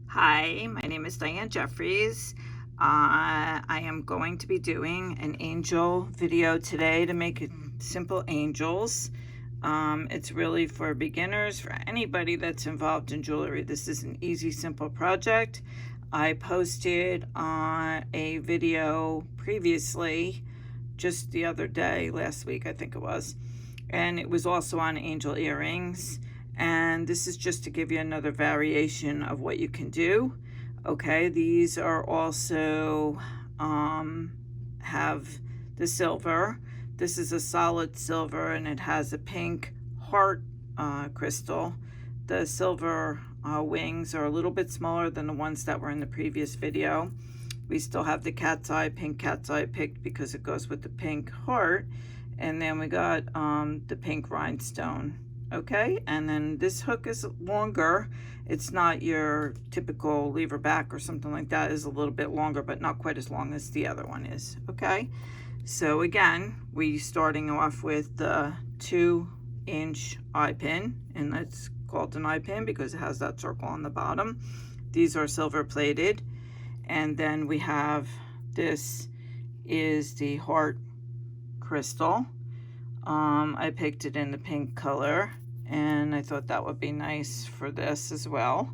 Hi, my name is Diane Jeffries. I am going to be doing an angel video today to make simple angels. It's really for beginners, for anybody that's involved in jewelry. This is an easy, simple project. I posted a video previously, just the other day, last week I think it was, and it was also on angel earrings. And this is just to give you another variation of what you can do. Okay, these are also have the silver. This is a solid silver and it has a pink heart crystal. The silver wings are a little bit smaller than the ones that were in the previous video. We still have the cat's eye, pink cat's eye picked because it goes with the pink heart. And then we got the pink rhinestone. Okay, and then this hook is longer. It's not your typical lever back or something like that. It's a little bit longer, but not quite as long as the other one is. Okay, so again, we starting off with the 2-inch eye pin, and that's called an eye pin because it has that circle on the bottom. These are silver plated. And then we have, this is the heart crystal. I picked it in the pink color and I thought that would be nice for this as well.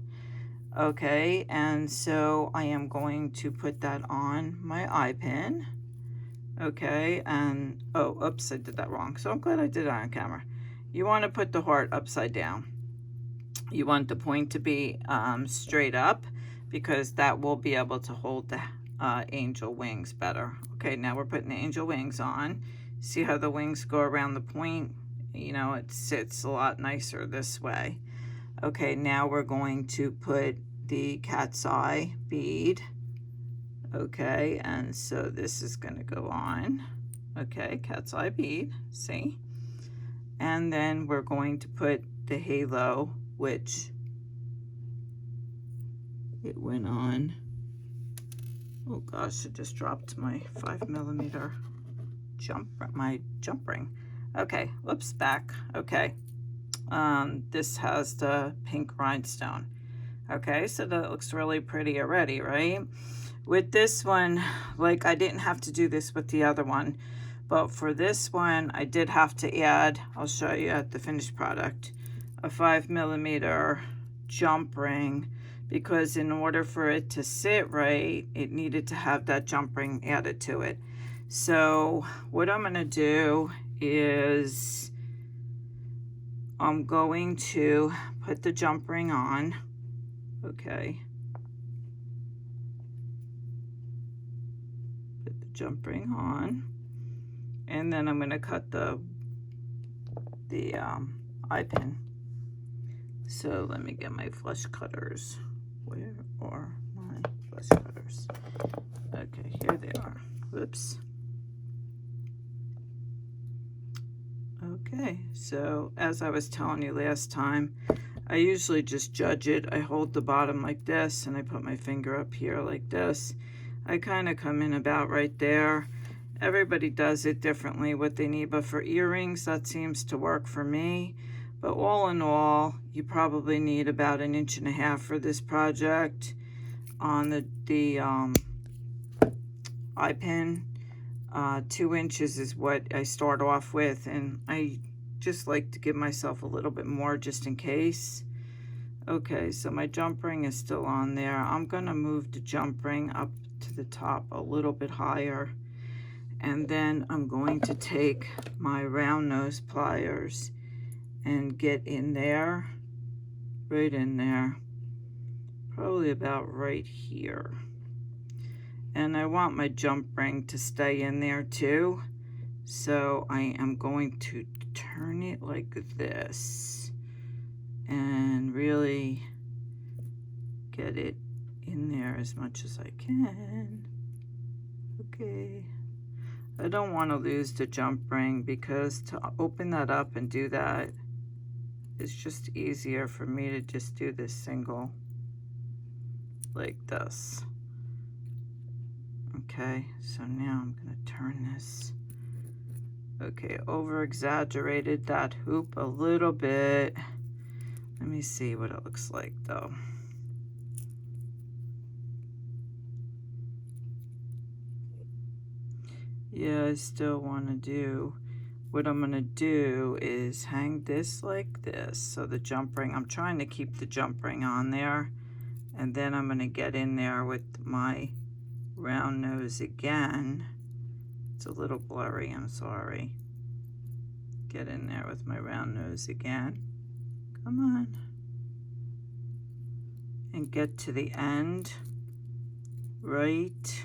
Okay, and so I am going to put that on my eye pin. Okay, and oh, oops, I did that wrong. So I'm glad I did it on camera. You want to put the heart upside down. You want the point to be straight up because that will be able to hold the angel wings better. Okay, now we're putting the angel wings on. See how the wings go around the point? You know, it sits a lot nicer this way. Okay, now we're going to put the cat's eye bead. Okay, and so this is going to go on. Okay, cat's eye bead, see? And then we're going to put the halo, which it went on. Oh gosh, it just dropped my 5mm my jump ring. Okay, whoops, back. Okay, this has the pink rhinestone. Okay, so that looks really pretty already, right? With this one, like, I didn't have to do this with the other one, but for this one I did have to add, I'll show you at the finished product, a 5mm jump ring, because in order for it to sit right, it needed to have that jump ring added to it. So what I'm going to do is I'm going to put the jump ring on. Okay. Put the jump ring on. And then I'm going to cut the eye pin. So let me get my flush cutters. Where are my flush cutters? Okay, here they are. Whoops. Okay, so as I was telling you last time, I usually just judge it. I hold the bottom like this and I put my finger up here like this. I kind of come in about right there. Everybody does it differently what they need, but for earrings that seems to work for me. But all in all, you probably need about 1.5 inches for this project on the eye pin. 2 inches is what I start off with, and I just like to give myself a little bit more just in case. Okay, so my jump ring is still on there. I'm gonna move the jump ring up to the top a little bit higher, and then I'm going to take my round nose pliers and get in there, right in there, probably about right here. And I want my jump ring to stay in there too. So I am going to turn it like this and really get it in there as much as I can. Okay. I don't want to lose the jump ring because to open that up and do that, it's just easier for me to just do this single like this. Okay, so now I'm going to turn this. Okay, over exaggerated that hoop a little bit. Let me see what it looks like though. Yeah, I still want to do, what I'm going to do is hang this like this. So the jump ring, I'm trying to keep the jump ring on there. And then I'm going to get in there with my round nose again. It's a little blurry, I'm sorry. Get in there with my round nose again. Come on. And get to the end right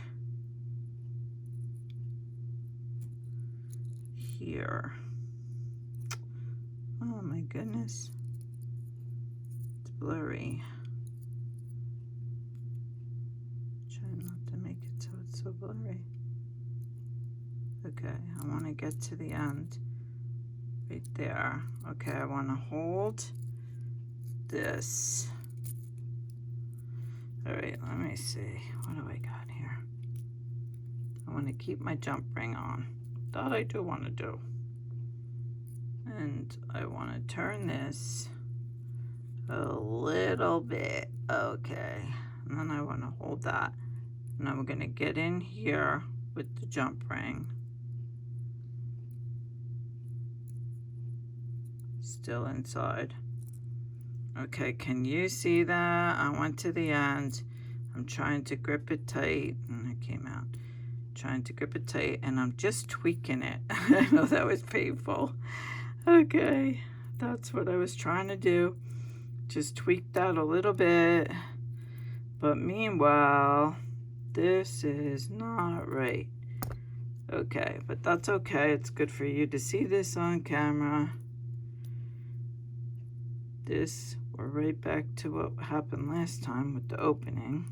here. Oh my goodness. It's blurry. Try not to make it so it's so blurry. Okay, I want to get to the end right there. Okay, I want to hold this. All right, let me see. What do I got here? I want to keep my jump ring on. That I do want to do. And I want to turn this a little bit. Okay, and then I want to hold that. And I'm going to get in here with the jump ring. Still inside. Okay, can you see that? I went to the end. I'm trying to grip it tight, and it came out. Trying to grip it tight, and I'm just tweaking it. I know that was painful. Okay, that's what I was trying to do. Just tweak that a little bit. But meanwhile, this is not right. Okay, but that's okay. It's good for you to see this on camera. We're right back to what happened last time with the opening.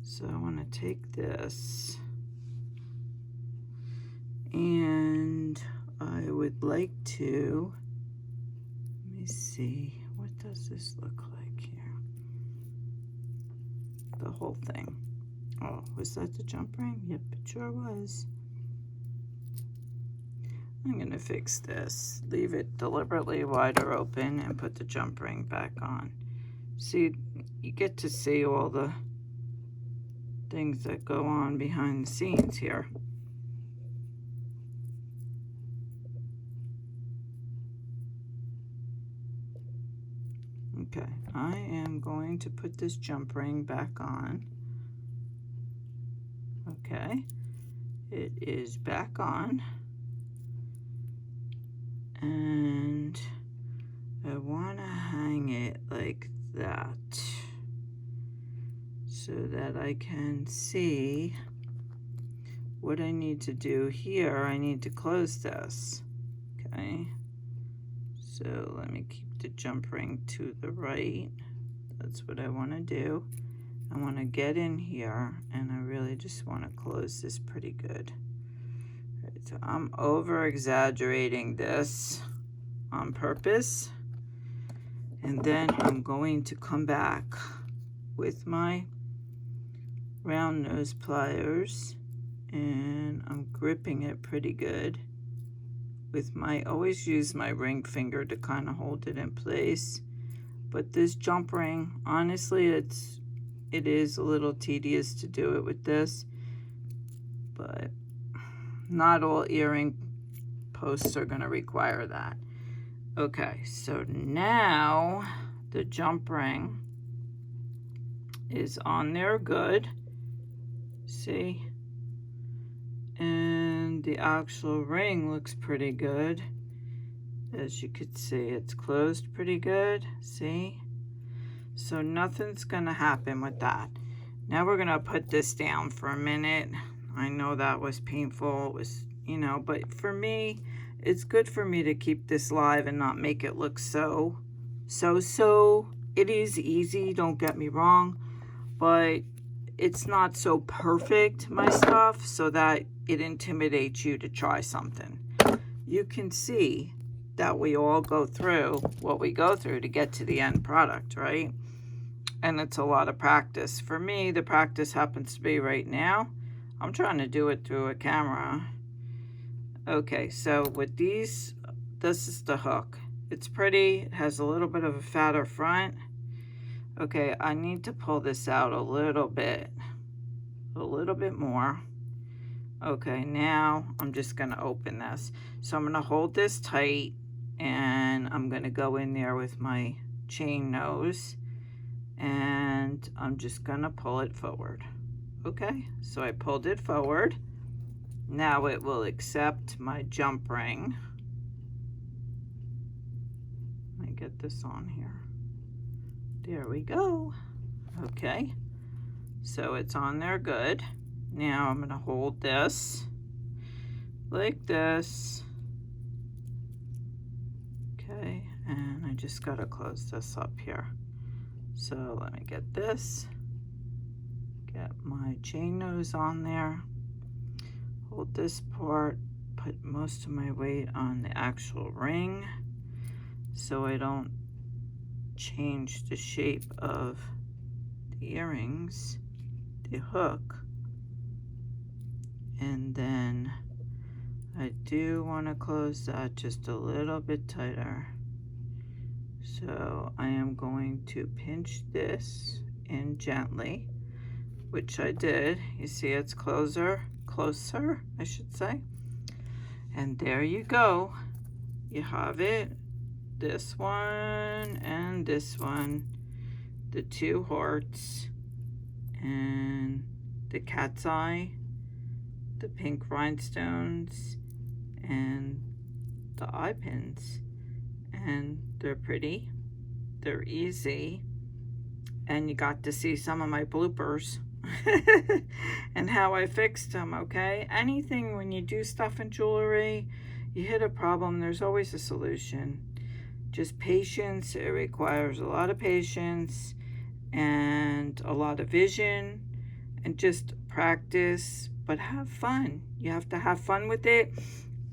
So I want to take this, and I would like to, let me see, what does this look like here? The whole thing. Oh, was that the jump ring? Yep, it sure was. I'm going to fix this, leave it deliberately wider open, and put the jump ring back on. See, you get to see all the things that go on behind the scenes here. Okay, I am going to put this jump ring back on. Okay, it is back on. And I want to hang it like that so that I can see what I need to do here. I need to close this. Okay, so let me keep the jump ring to the right. That's what I want to do. I want to get in here, and I really just want to close this pretty good. So I'm over exaggerating this on purpose, and then I'm going to come back with my round nose pliers, and I'm gripping it pretty good with my, always use my ring finger to kind of hold it in place. But this jump ring, honestly, it is a little tedious to do it with this, but not all earring posts are going to require that. Okay, so now the jump ring is on there good. See? And the actual ring looks pretty good. As you could see, it's closed pretty good. See? So nothing's going to happen with that. Now we're going to put this down for a minute. I know that was painful. It was, you know, but for me, it's good for me to keep this live and not make it look so. It is easy, don't get me wrong, but it's not so perfect, my stuff, so that it intimidates you to try something. You can see that we all go through what we go through to get to the end product, right? And it's a lot of practice. For me, the practice happens to be right now. I'm trying to do it through a camera. Okay, so with these, this is the hook. It's pretty, it has a little bit of a fatter front. Okay, I need to pull this out a little bit. a little bit more. Okay, now I'm just going to open this. So I'm going to hold this tight, and I'm going to go in there with my chain nose, and I'm just going to pull it forward. Okay, so I pulled it forward. Now it will accept my jump ring. Let me get this on here. There we go. Okay, so it's on there good. Now I'm going to hold this like this. Okay, and I just got to close this up here. So let me get this, get my chain nose on there, hold this part, put most of my weight on the actual ring so I don't change the shape of the earrings, the hook. And then I do want to close that just a little bit tighter. So I am going to pinch this in gently, which I did. You see it's closer, I should say. And there you go. You have it. This one and this one. The two hearts and the cat's eye, the pink rhinestones, and the eye pins. And they're pretty, they're easy, and you got to see some of my bloopers and how I fixed them. Okay, anything, when you do stuff in jewelry, you hit a problem, there's always a solution. Just patience. It requires a lot of patience and a lot of vision and just practice, but have fun. You have to have fun with it.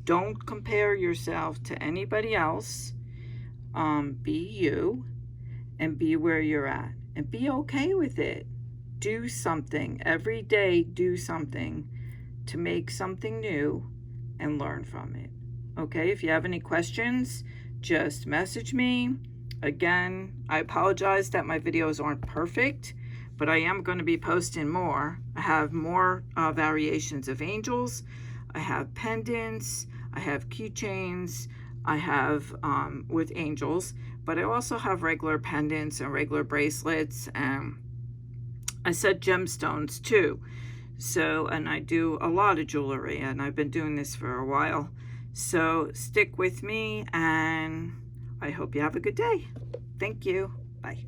Don't compare yourself to anybody else. Be you and be where you're at and be okay with it. Do something every day. Do something to make something new and learn from it. Okay, if you have any questions, just message me. Again, I apologize that my videos aren't perfect, but I am going to be posting more. I have more variations of angels. I have pendants. I have keychains. I have with angels, but I also have regular pendants and regular bracelets, and I said gemstones too. So, and I do a lot of jewelry, and I've been doing this for a while. So stick with me, and I hope you have a good day. Thank you. Bye.